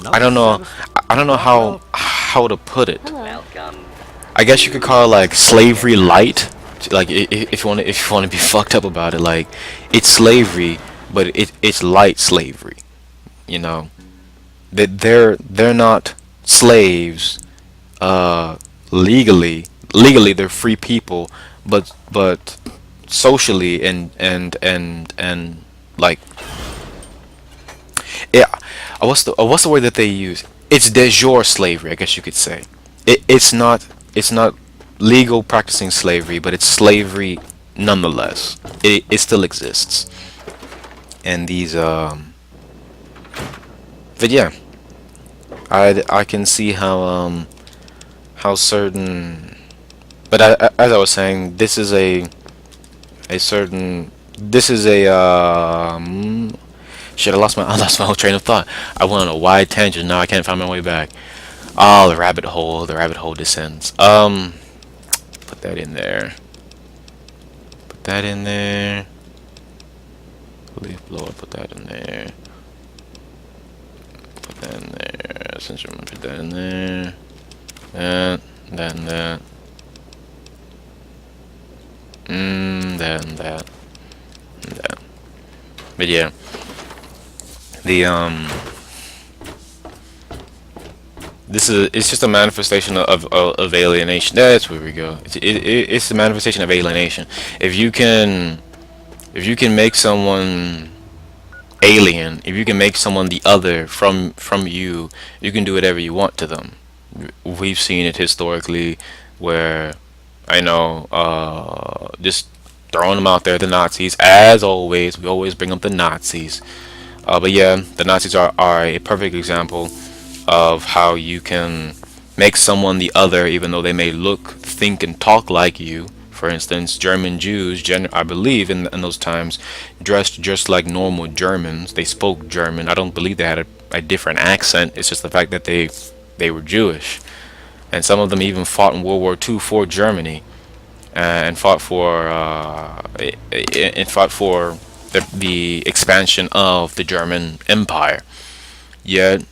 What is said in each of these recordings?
I don't know. I don't know how to put it. Welcome. I guess you could call it like slavery light. Like if you want to be fucked up about it, like it's slavery, but it's light slavery. You know that they're not slaves legally. Legally they're free people, but socially and like yeah, what's the word that they use? It's de jure slavery, I guess you could say. It's not legal practicing slavery, but it's slavery nonetheless. It still exists. And these but yeah, I can see how certain, but as I was saying, this is a certain this is a shit, I lost my whole train of thought. I went on a wide tangent. Now I can't find my way back. Oh, the rabbit hole descends. Put that in there. Put that in there. Leaf blower. Put that in there. Put that in there. Since you put that in there. That. Then that. Then that. And that. But yeah, the this is it's just a manifestation of alienation. That's where we go. It's the manifestation of alienation. If you can make someone alien, if you can make someone the other from you, you can do whatever you want to them. We've seen it historically, where I know, just throwing them out there, the Nazis. As always, we always bring up the Nazis. But yeah, the Nazis are a perfect example of how you can make someone the other, even though they may look, think, and talk like you. For instance, German Jews, I believe in those times, dressed just like normal Germans. They spoke German. I don't believe they had a different accent. It's just the fact that they were Jewish. And some of them even fought in World War II for Germany, and fought for the expansion of the German Empire. Yet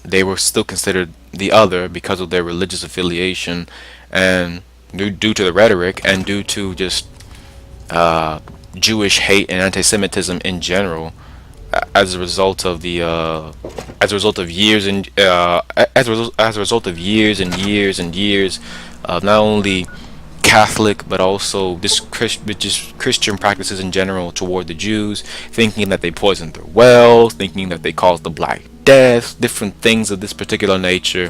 they were still considered the other because of their religious affiliation, and due to the rhetoric, and due to just Jewish hate and anti-Semitism in general, as a result of the as a result of years and as a result of years and years and years of not only Catholic but also just Christian practices in general toward the Jews, thinking that they poisoned their wells, thinking that they caused the Black Death, different things of this particular nature,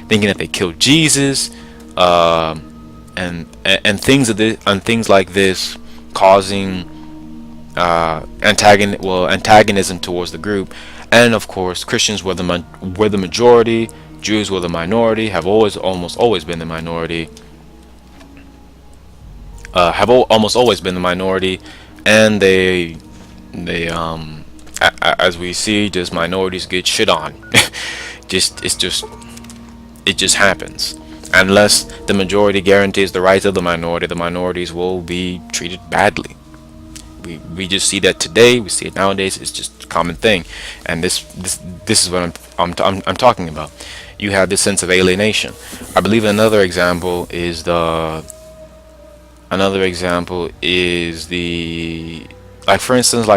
thinking that they killed Jesus, and things like this, causing antagonism towards the group. And of course, Christians were the majority, Jews were the minority, have almost always been the minority, almost always been the minority, and as we see, just minorities get shit on. It just happens. Unless the majority guarantees the rights of the minorities will be treated badly. We just see that today. We see it nowadays. It's just a common thing, and this is what I'm talking about. You have this sense of alienation. I believe another example is the like, for instance,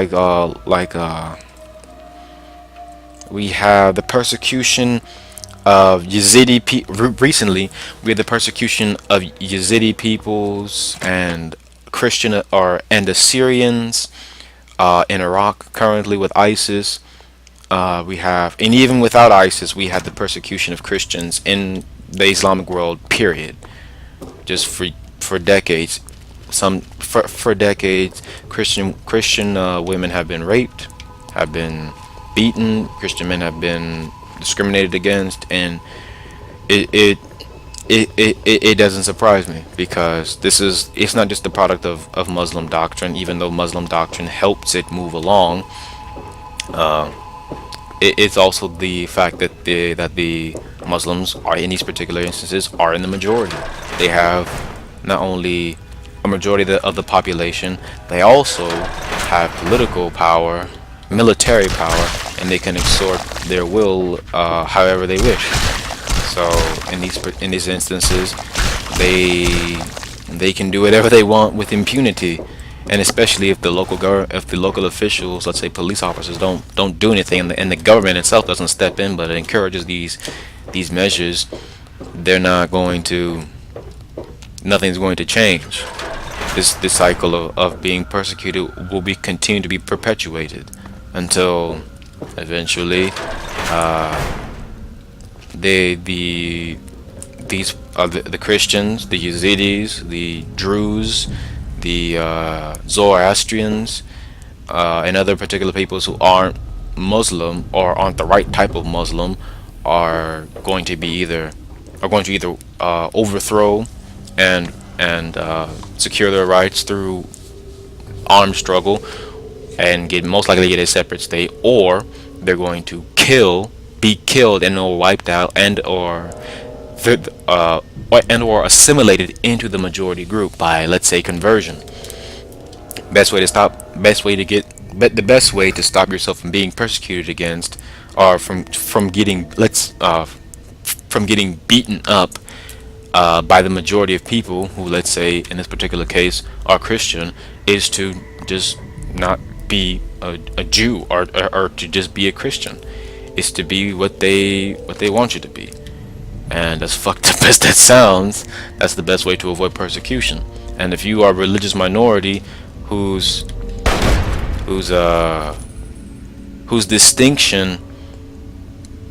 we have the persecution of recently we had the persecution of Yazidi peoples and and Assyrians in Iraq currently with ISIS. We have, and even without ISIS, we had the persecution of Christians in the Islamic world, period. Just for decades. For decades, Christian women have been raped, have been beaten. Christian men have been discriminated against, and it doesn't surprise me, because it's not just the product of Muslim doctrine, even though Muslim doctrine helps it move along. It's also the fact that the Muslims are, in these particular instances, are in the majority. They have not only a majority of the population, they also have political power, military power, and they can exhort their will however they wish. So in these instances, they can do whatever they want with impunity, and especially if the if the local officials, let's say police officers, don't do anything, and the government itself doesn't step in, but it encourages these measures, they're not going to nothing's going to change. This cycle of being persecuted will be continue to be perpetuated until eventually these the Christians, the Yazidis, the Druze, the Zoroastrians, and other particular peoples who aren't Muslim or aren't the right type of Muslim are going to either overthrow and secure their rights through armed struggle and most likely get a separate state, or they're going to be killed and or wiped out and or assimilated into the majority group by, let's say, conversion. The best way to stop yourself from being persecuted against, or from getting beaten up by the majority of people who, let's say, in this particular case, are Christian, is to just not be a Jew, or to just be a Christian. Is to be what they want you to be. And as fucked up as that sounds, that's the best way to avoid persecution. And if you are a religious minority whose distinction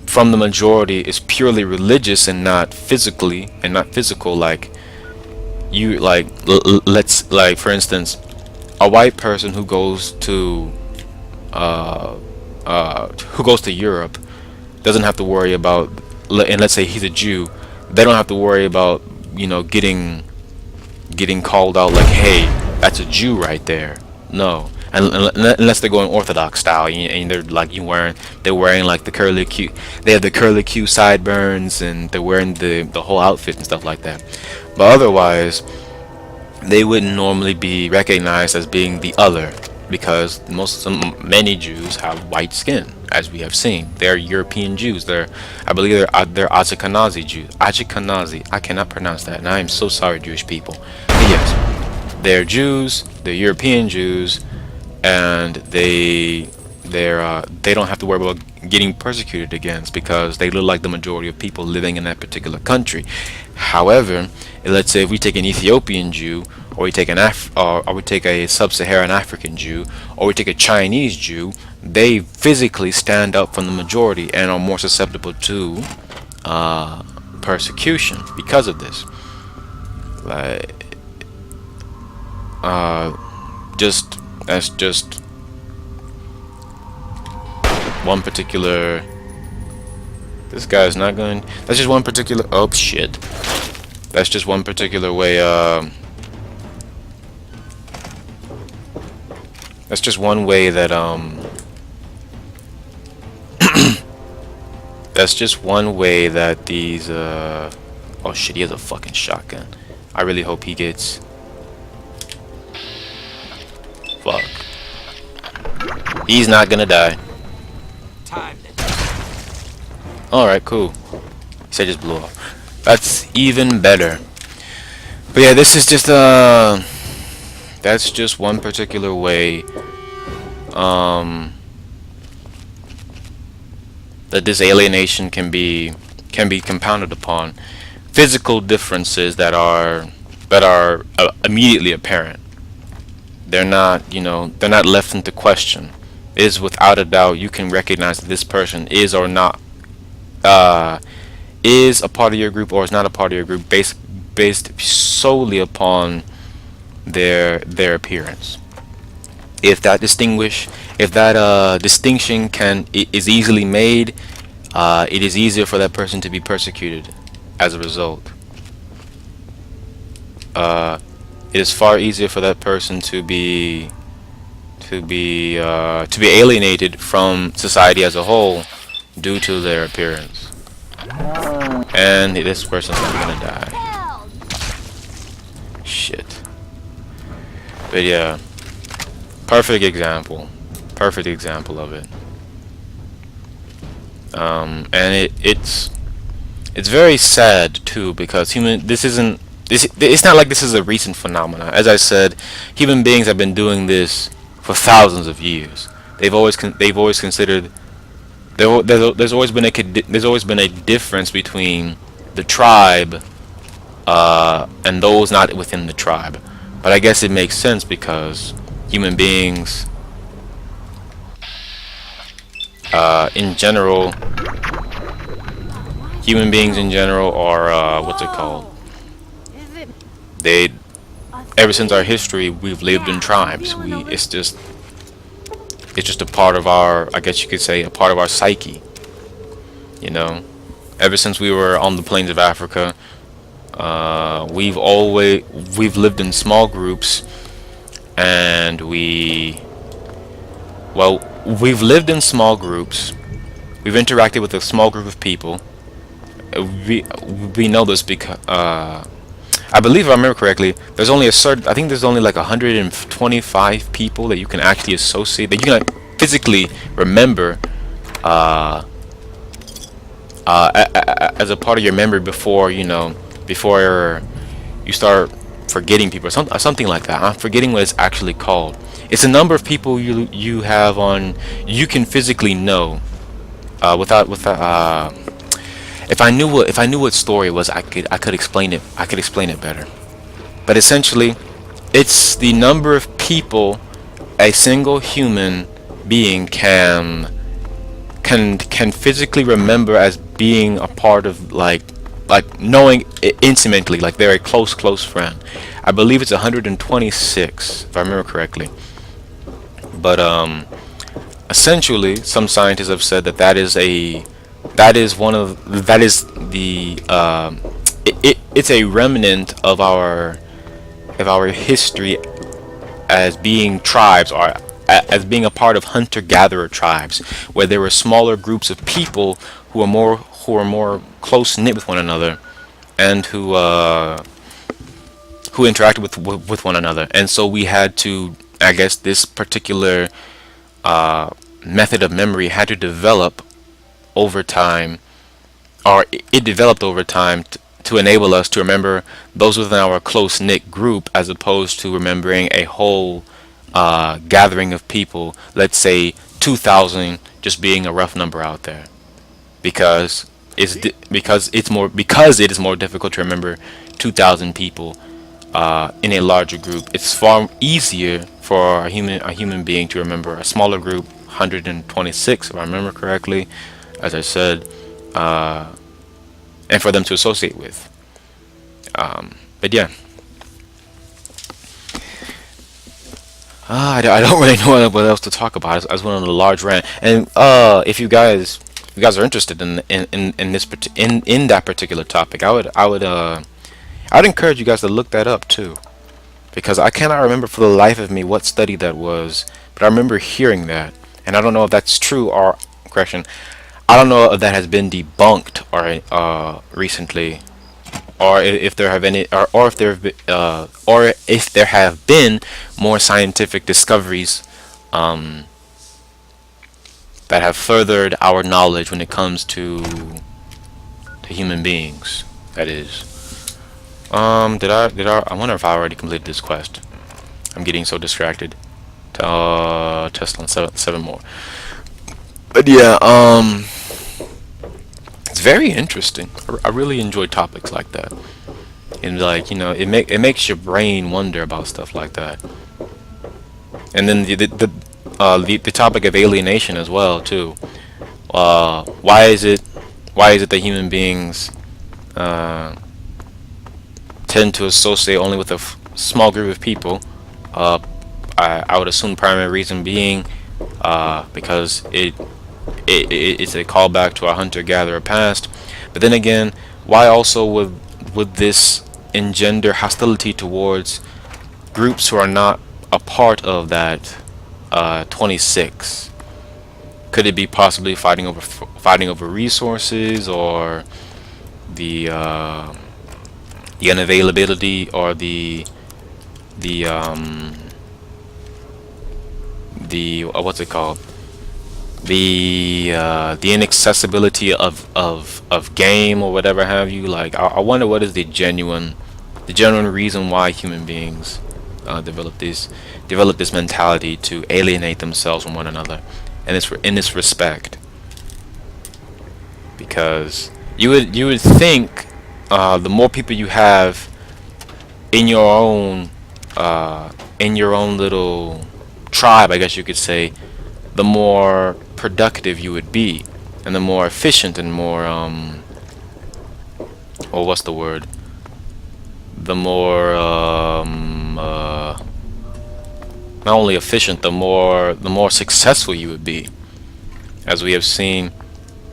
from the majority is purely religious and not physical, like you let's for instance, a white person who goes to Europe doesn't have to worry about, and let's say he's a Jew, they don't have to worry about, getting called out like, hey, that's a Jew right there. No, unless they're going Orthodox style, and they're like they're wearing like the curly Q, they have the curly Q sideburns, and they're wearing the whole outfit and stuff like that. But otherwise, they wouldn't normally be recognized as being the other, because many Jews have white skin, as we have seen. They're European Jews. I believe they're Ashkenazi Jews. Ashkenazi. I cannot pronounce that, and I am so sorry, Jewish people. But yes, they're Jews. They're European Jews, and they don't have to worry about getting persecuted against, because they look like the majority of people living in that particular country. However, let's say if we take an Ethiopian Jew, or we take or we take a sub-Saharan African Jew, or we take a Chinese Jew, they physically stand up from the majority and are more susceptible to persecution because of this. That's just one particular. This guy's not going. That's just one particular. Oh shit. That's just one particular way. That's just one way that that's just one way that these oh shit, he has a fucking shotgun. I really hope he gets. Fuck. He's not gonna die. Alright, cool. He said just blew off. That's even better. But yeah, this is just that's just one particular way that this alienation can be compounded upon. Physical differences that are immediately apparent. They're not, they're not left into question. It is without a doubt you can recognize that this person is or not is a part of your group or is not a part of your group based solely upon their appearance. If that distinction is easily made, it is easier for that person to be persecuted as a result. It is far easier for that person to be alienated from society as a whole due to their appearance. And this person's not gonna die. Shit. But yeah, perfect example of it. And it's very sad too, because it's not like this is a recent phenomenon. As I said, human beings have been doing this for thousands of years. They've always considered there's always been a difference between the tribe and those not within the tribe. But I guess it makes sense because human beings, in general, are what's it called? They Ever since our history, we've lived in tribes. It's just a part of our, I guess you could say, a part of our psyche. You know, ever since we were on the plains of Africa, we've lived in small groups, and we've lived in small groups. We've interacted with a small group of people. We we know this because I believe, if I remember correctly, there's only a certain. I think there's only like 125 people that you can actually associate, that you can physically remember uh, as a part of your memory before before you start forgetting people, or something like that. I'm forgetting what it's actually called. It's a number of people you can physically know without. If I knew what story it was, I could explain it. I could explain it better. But essentially, it's the number of people a single human being can physically remember as being a part of, like knowing intimately, like they're a close friend. I believe it's 126, if I remember correctly. But essentially, some scientists have said that is the it's a remnant of our history as being tribes, or as being a part of hunter-gatherer tribes, where there were smaller groups of people who are more close knit with one another, and who interacted with one another. And so we had to, I guess, this particular method of memory had to develop over time, or it developed over time to enable us to remember those within our close knit group, as opposed to remembering a whole gathering of people, let's say 2,000, just being a rough number out there, because because it is more difficult to remember 2,000 people in a larger group. It's far easier for a human being to remember a smaller group, 126, if I remember correctly, as I said, and for them to associate with. But yeah, I don't really know what else to talk about. I just went on a large rant, and if you guys are interested in that particular topic, I would encourage you guys to look that up too, because I cannot remember for the life of me what study that was, but I remember hearing that, and I don't know if that's true, or correction, I don't know if that has been debunked or recently, or if there have any, or if there have been more scientific discoveries um, that have furthered our knowledge when it comes to human beings. That is. I wonder if I already completed this quest. I'm getting so distracted. Test on seven more. But yeah, it's very interesting. I really enjoy topics like that, and like it makes your brain wonder about stuff like that. And then the topic of alienation as well too. Why is it that human beings uh, tend to associate only with a small group of people? Uh, I would assume the primary reason being because it's a callback to our hunter-gatherer past. But then again, why also would this engender hostility towards groups who are not a part of that 26? Could it be possibly fighting over resources, or the the unavailability, or the what's it called? the inaccessibility of game or whatever have you. Like I wonder what is the genuine reason why human beings develop this mentality to alienate themselves from one another, and it's in this respect, because you would think the more people you have in your own little tribe, I guess you could say, the more productive you would be, and the more efficient and more or what's the word? The more not only efficient, the more successful you would be. As we have seen,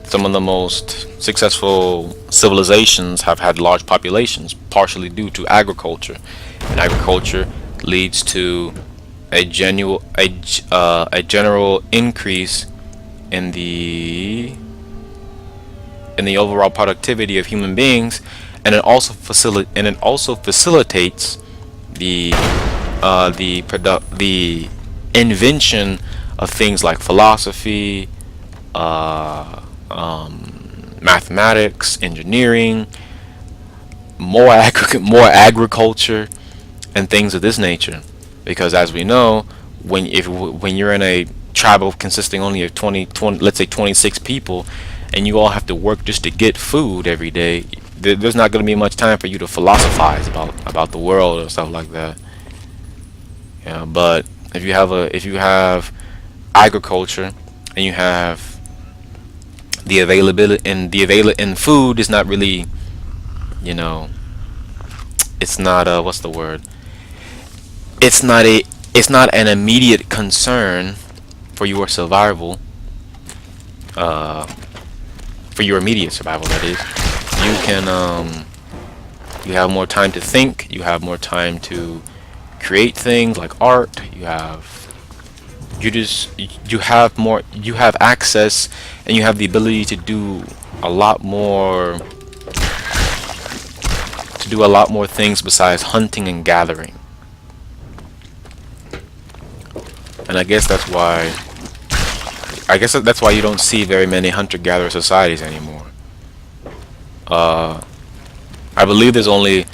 some of the most successful civilizations have had large populations, partially due to agriculture, and agriculture leads to a general increase in the overall productivity of human beings, and it also facilitates the the invention of things like philosophy, mathematics, engineering, more agriculture, and things of this nature. Because as we know, when you're in a tribe consisting only of 20, let's say 26 people, and you all have to work just to get food every day, there's not going to be much time for you to philosophize about the world or stuff like that. Yeah, but if you have agriculture, and you have the availability, and food is not really, you know, it's not what's the word? It's not a it's not an immediate concern for your survival, uh, for your immediate survival, that is. You can you have more time to think. You have more time to create things like art. You have access, and you have the ability to do a lot more things besides hunting and gathering. And I guess that's why you don't see very many hunter-gatherer societies anymore. uh I believe there's only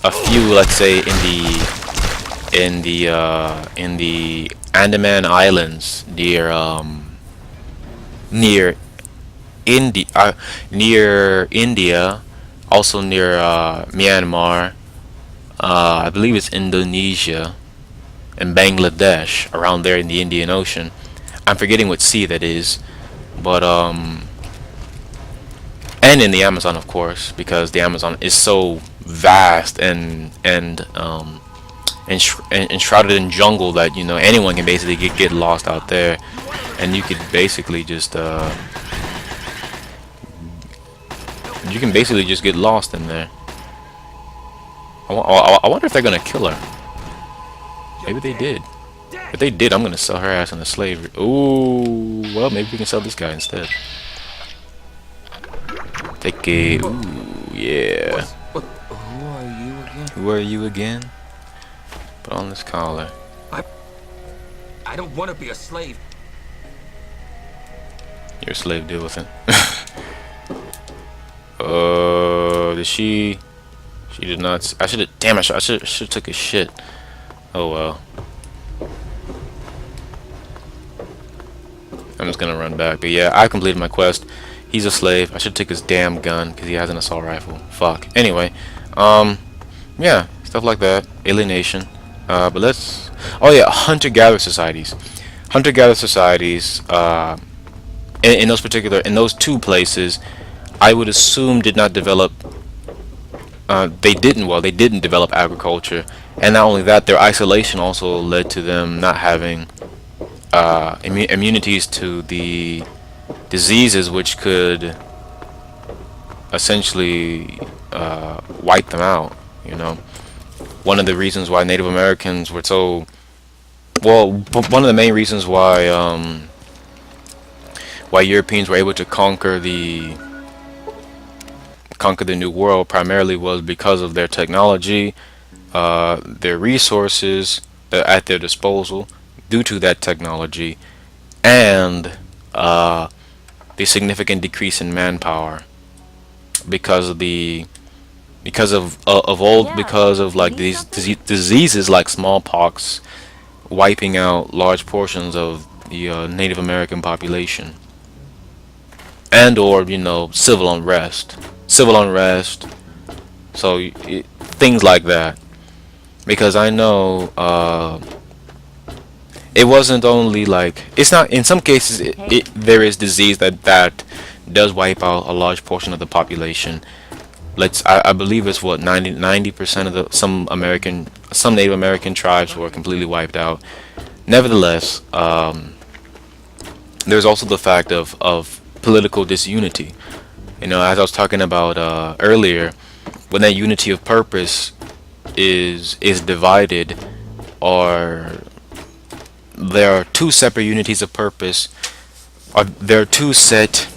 a few, let's say, in the Andaman Islands, near near India, also near Myanmar. I believe it's Indonesia and Bangladesh, around there in the Indian Ocean. I'm forgetting what sea that is, but and in the Amazon, of course, because the Amazon is so vast and enshrouded in jungle that anyone can basically get lost out there, and you can basically just get lost in there. I wonder if they're gonna kill her. Maybe they did. If they did, I'm gonna sell her ass into slavery. Ooh, well, maybe we can sell this guy instead. Take it. Ooh, yeah. Who are you again? Who are you again? Put on this collar. I I don't want to be a slave. You're a slave, deal with it. Did she? She did not. I should have. Damn, I should have took a shit. Oh well. I'm just gonna run back. But yeah, I completed my quest. He's a slave. I should take his damn gun because he has an assault rifle. Fuck. Anyway, yeah, stuff like that. Alienation. But let's. Oh yeah, hunter-gatherer societies. Hunter-gatherer societies. In those two places, I would assume did not develop. They didn't. Well, they didn't develop agriculture, and not only that, their isolation also led to them not having immunities to the diseases which could essentially wipe them out. One of the reasons why Native Americans were so one of the main reasons why Europeans were able to conquer the New World primarily was because of their technology, their resources at their disposal due to that technology, and uh, the significant decrease in manpower because of Yeah, because of you like need these something? diseases like smallpox wiping out large portions of the Native American population, and or civil unrest. So things like that. Because I know it wasn't only like it's not in some cases Hey, there is disease that does wipe out a large portion of the population. I believe it's what 90% of the some Native American tribes were completely wiped out. Nevertheless, there's also the fact of political disunity. As I was talking about earlier, when that unity of purpose is divided, or there are two separate unities of purpose, or there are two set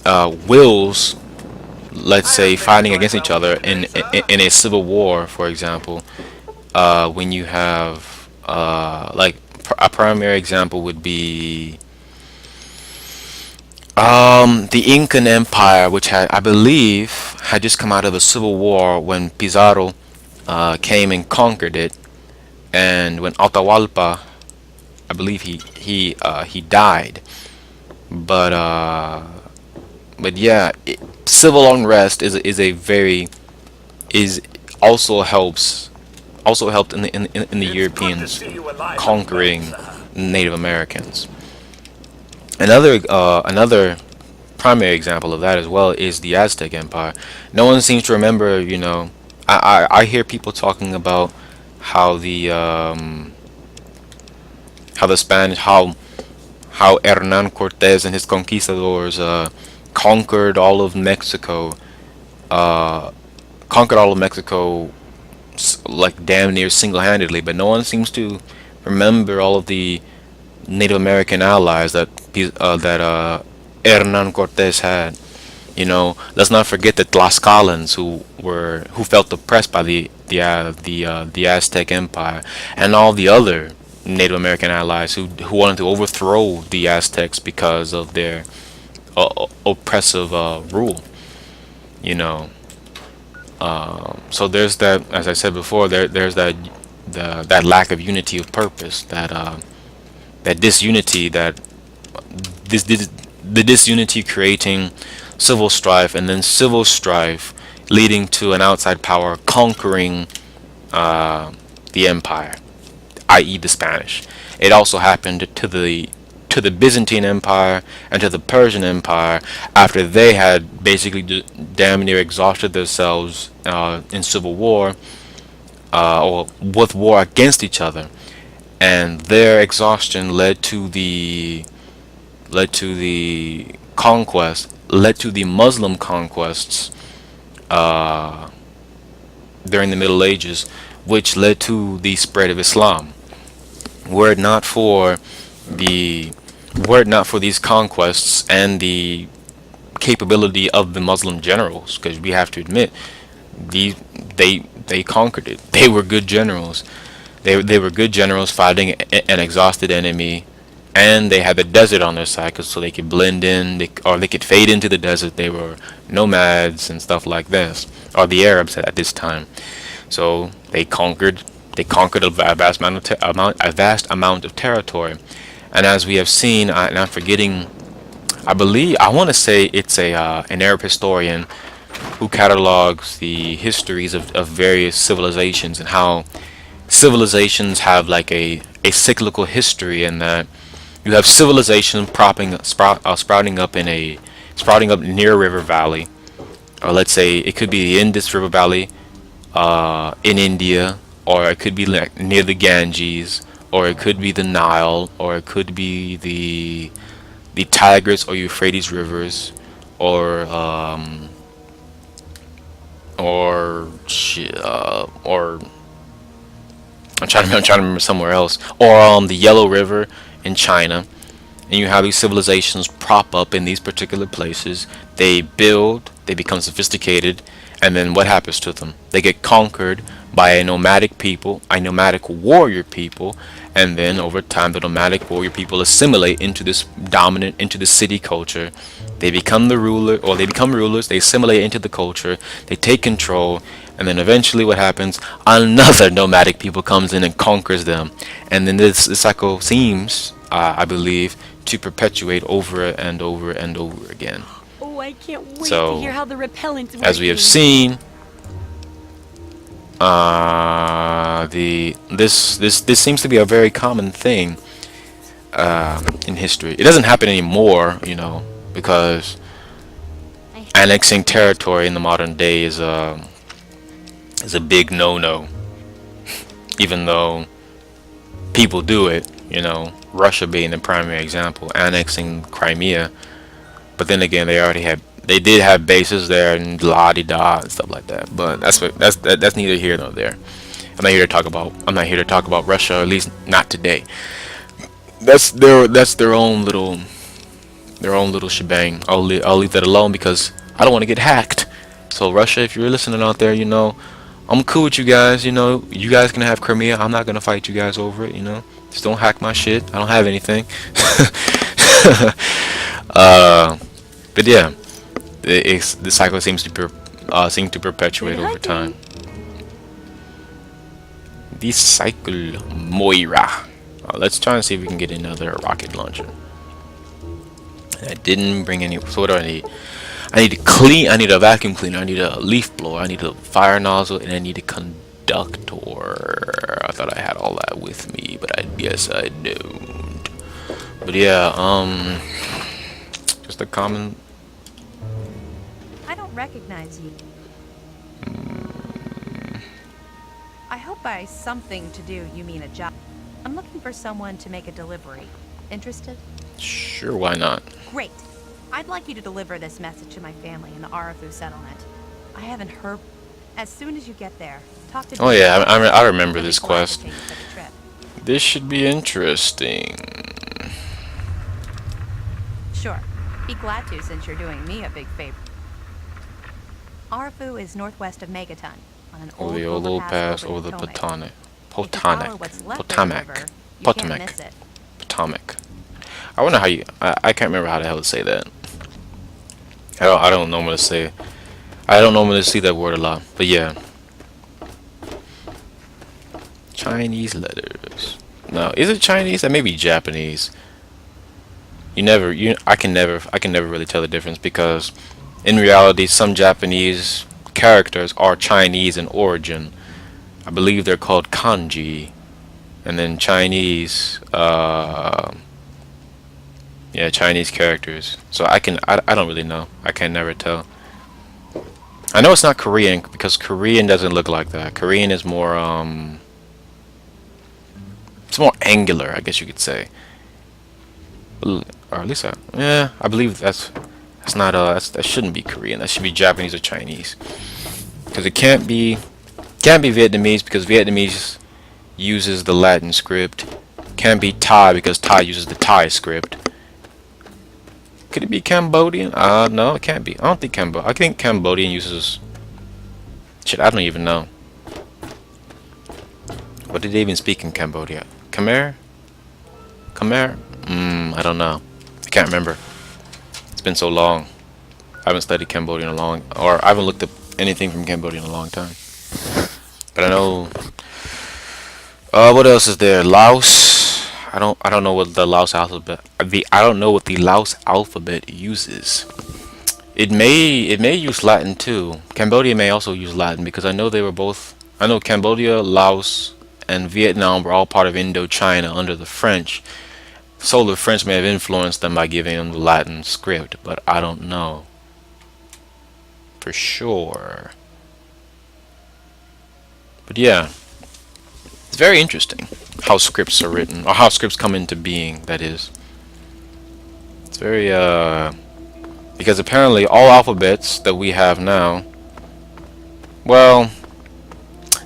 wills, let's say, fighting against each other in a civil war, for example. When you have a primary example would be the Incan Empire, which I believe had just come out of a civil war when Pizarro came and conquered it, and when Atahualpa, I believe he died. But yeah, civil unrest is a very is also helped in the It's good to Europeans see you alive and well, conquering sir. Native Americans. Another primary example of that as well is the Aztec Empire. No one seems to remember. I hear people talking about how the Spanish how Hernan Cortez and his conquistadors conquered all of Mexico, uh, conquered all of Mexico like damn near single-handedly, but no one seems to remember all of the Native American allies that Hernan Cortez had. Let's not forget the Tlaxcalans who felt oppressed by the Aztec Empire, and all the other Native American allies who wanted to overthrow the Aztecs because of their oppressive rule. You know, so there's that. As I said before, there's that lack of unity of purpose, that disunity, this the disunity creating civil strife, and then civil strife leading to an outside power conquering the empire, i.e., the Spanish. It also happened to the Byzantine Empire and to the Persian Empire after they had basically damn near exhausted themselves in civil war, or with war against each other, and their exhaustion led to the Muslim conquests uh, during the Middle Ages, which led to the spread of Islam. Were it not for the were it not for these conquests and the capability of the Muslim generals, because we have to admit, these they conquered it. They were good generals. They were good generals fighting an exhausted enemy, and they had the desert on their side, so they could blend in, or they could fade into the desert. They were nomads and stuff like this, or the Arabs at this time. So they conquered a vast amount of territory, and as we have seen, and I'm forgetting, I want to say it's an Arab historian who catalogs the histories of various civilizations, and how civilizations have like a cyclical history, in that you have civilization sprouting up near a river valley, or let's say it could be the Indus River Valley in India, or it could be like near the Ganges, or it could be the Nile, or it could be the Tigris or Euphrates rivers, or or I'm trying to remember somewhere else, or the Yellow River in China. And you have these civilizations prop up in these particular places. They build, they become sophisticated, and then what happens to them? They get conquered by a nomadic people, a nomadic warrior people, and then over time the nomadic warrior people assimilate into this dominant, into the city culture. They become the ruler, or they become rulers. They assimilate into the culture. They take control, and then eventually, what happens? Another nomadic people comes in and conquers them, and then this cycle seems, I believe, to perpetuate over and over and over again. Oh, I can't wait to So, hear how the repellent's as we have working. seen, this seems to be a very common thing in history. It doesn't happen anymore, because I annexing territory in the modern day is a big no-no. Even though people do it, Russia being the primary example, annexing Crimea. But then again, they did have bases there and la di da and stuff like that. But that's neither here nor there. I'm not here to talk about Russia, or at least not today. That's their own little shebang. I'll leave that alone because I don't want to get hacked. So Russia, if you're listening out there, I'm cool with you guys. You guys can have Crimea. I'm not gonna fight you guys over it. Just don't hack my shit. I don't have anything. uh, but yeah, the cycle seem to perpetuate Good over hunting. time. The cycle Moira. Let's try and see if we can get another rocket launcher. I didn't bring any. So what do I need? I need to clean. I need a vacuum cleaner. I need a leaf blower. I need a fire nozzle, and I need a conductor. I thought I had all that with me, but I guess I don't. But yeah, just a common. I don't recognize you. I hope by something to do you mean a job. I'm looking for someone to make a delivery. Interested? Sure, why not? Great. I'd like you to deliver this message to my family in the Arafu settlement. I haven't heard. As soon as you get there, talk to. Oh yeah, I remember They'll be this glad to quest. take you for the trip. This should be interesting. Sure. Be glad to since you're doing me a big favor. Arafu is northwest of Megaton, on an Over old the old pass over over the Potomac. Potomac. If you follow what's left of the Potomac. river, you can't Potomac. miss it. Potomac. I wonder how you. I can't remember how the hell to say that. I don't normally say. I don't normally see that word a lot, but yeah. Chinese letters. No, is it Chinese? That may be Japanese. I can never really tell the difference because in reality some Japanese characters are Chinese in origin. I believe they're called kanji, and then Chinese yeah, Chinese characters. So I don't really know. I can never tell. I know it's not Korean because Korean doesn't look like that. Korean is more it's more angular, I guess you could say. Or at least yeah, I believe that's not that shouldn't be Korean. That should be Japanese or Chinese. Because it can't be Vietnamese because Vietnamese uses the Latin script. Can't be Thai because Thai uses the Thai script. Could it be Cambodian? No, it can't be. I don't think I think Cambodian uses. Shit, I don't even know. What did they even speak in Cambodia? Khmer? Khmer? I don't know. I can't remember. It's been so long. I haven't studied Cambodian in a long, or I haven't looked up anything from Cambodia in a long time. But I know. What else is there? Laos. I don't know what the Laos alphabet. I don't know what the Laos alphabet uses. It may use Latin too. Cambodia may also use Latin because I know they were both. I know Cambodia, Laos, and Vietnam were all part of Indochina under the French. So the French may have influenced them by giving them the Latin script, but I don't know for sure. But yeah, it's very interesting how scripts are written, or how scripts come into being, that is. It's very, because apparently all alphabets that we have now, well,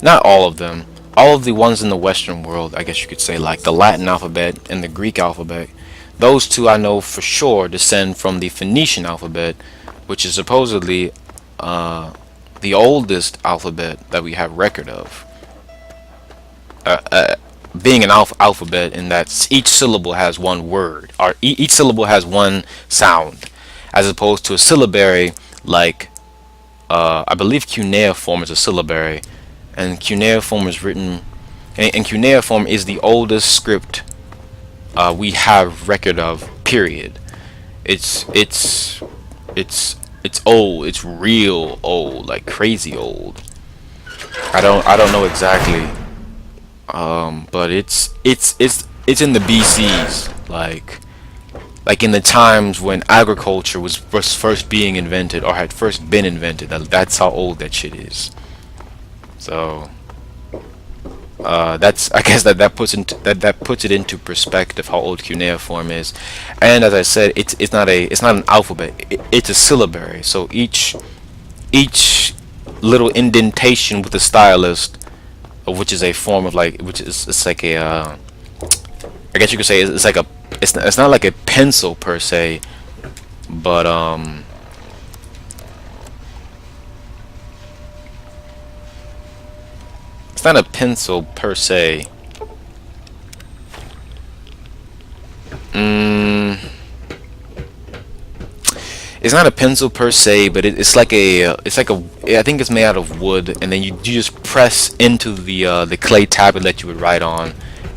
not all of them, all of the ones in the Western world, I guess you could say, like the Latin alphabet and the Greek alphabet, those two I know for sure descend from the Phoenician alphabet, which is supposedly the oldest alphabet that we have record of. being an alphabet in that each syllable has one word, or each syllable has one sound, as opposed to a syllabary like I believe cuneiform is a syllabary, and cuneiform is written, and cuneiform is the oldest script we have record of. Period. It's old. It's real old, like crazy old. I don't know exactly, but it's in the BCs, like in the times when agriculture was first being invented or had first been invented. That's how old that shit is. So that's, I guess that puts it into perspective how old cuneiform is. And as I said, it's not an alphabet. It's a syllabary. So each little indentation with the stylus, which is a form of like, which is, it's like a I guess you could say it's like a, it's not like a pencil per se, but it's not a pencil per se. It's not a pencil per se, but it's like a, I think it's made out of wood, and then you just press into the clay tablet that you would write on,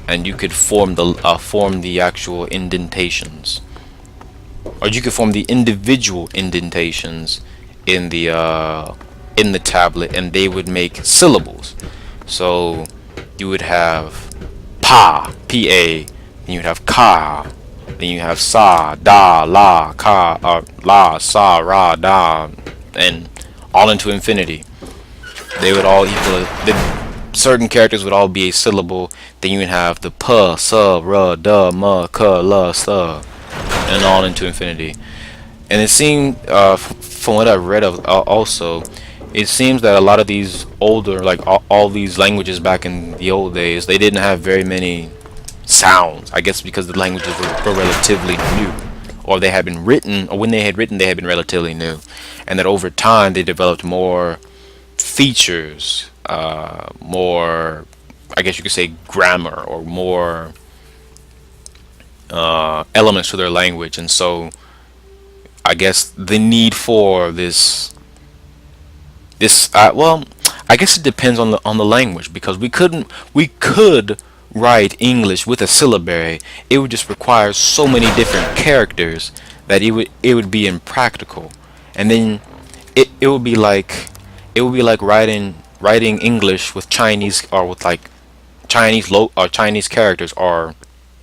and you could form the actual indentations, or you could form the individual indentations in the tablet, and they would make syllables. So you would have pa, pa, then you would have ka, then you have sa, da, la, ka, la, sa, ra, da, and all into infinity. They would all equal, certain characters would all be a syllable. Then you would have the pa, sa, ra, da, ma, ka, la, sa, and all into infinity. And it seemed, from what I've read of, also, it seems that a lot of these older, like all these languages back in the old days, they didn't have very many sounds. I guess because the languages were relatively new, or they had been written, or when they had written, they had been relatively new, and that over time they developed more features, more, I guess you could say, grammar, or more elements to their language. And so I guess the need for this well, I guess it depends on the language, because we could write English with a syllabary. It would just require so many different characters that it would be impractical. And then it would be like writing English with Chinese, or with like Chinese characters, or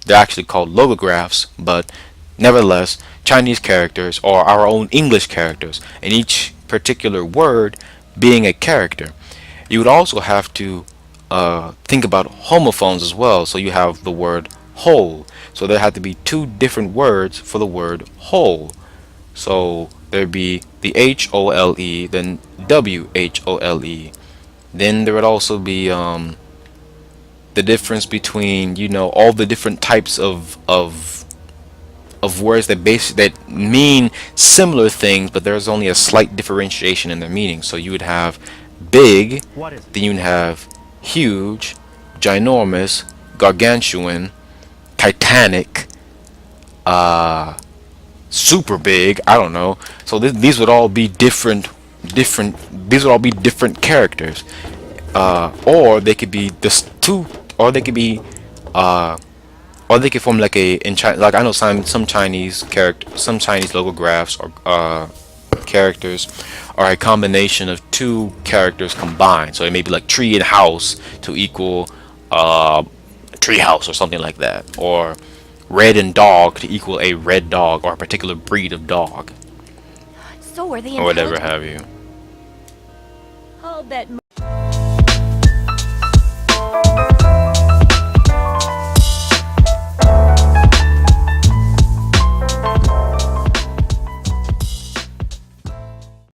they're actually called logographs, but nevertheless Chinese characters, or our own English characters, and each particular word being a character. You would also have to think about homophones as well. So you have the word whole, so there had to be two different words for the word whole. So there'd be the HOLE, then WHOLE. Then there would also be the difference between, you know, all the different types of words that mean similar things, but there's only a slight differentiation in their meaning. So you would have big, then you would have huge, ginormous, gargantuan, titanic, super big. I don't know. So these would all be different. These would all be different characters, or they could be just two, or they could be or they could form like a, like I know some Chinese logographs or characters are a combination of two characters combined. So it may be like tree and house to equal tree house, or something like that, or red and dog to equal a red dog, or a particular breed of dog, So are they or whatever have you. I'll bet